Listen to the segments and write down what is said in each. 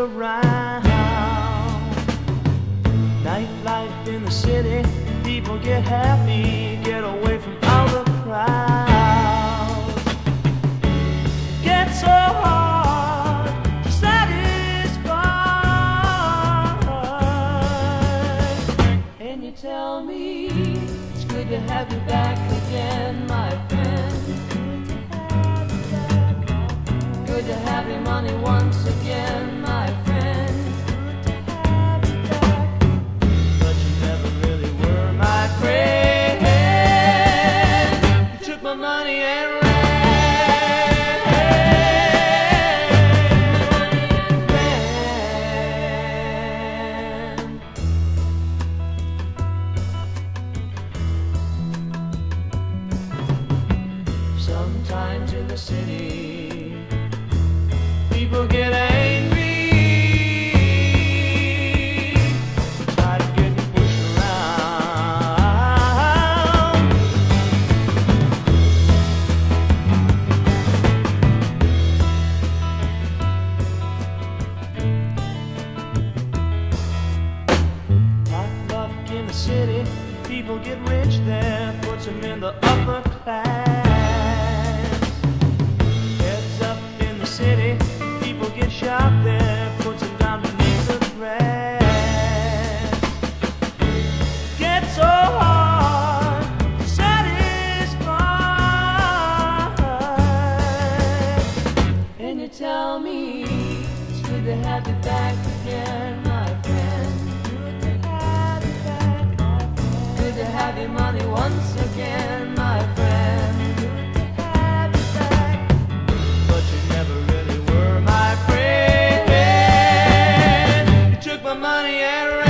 around. Nightlife in the city, people get happy, get away from all the crowds. Get so hard to satisfy, and you tell me it's good to have you back again, my friend. Good to have your money once again, my friend. Good to have you back, but you never really were my friend. You took my money and ran. Sometimes in the city, people get angry, try to get you pushed around. Hot luck in the city, people get rich there, puts them in the upper class. Heads up in the city, people get shot there, puts them down beneath the grass. Get so hard to satisfy, and you tell me it's good to have you back again, my friend. Good to have you back, my friend. Good to have your money once again, my friend. Good to have you back, but you never really were my friend. You took my money and ran.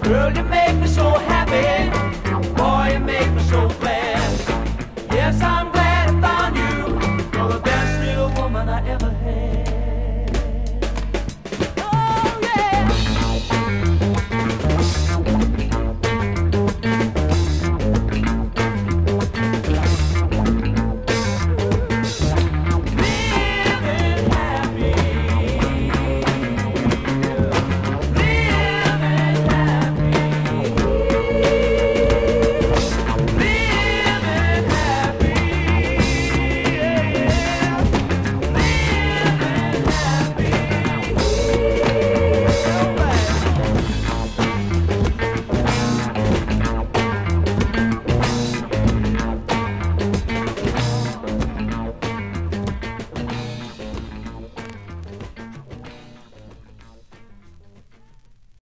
Girl, you make me so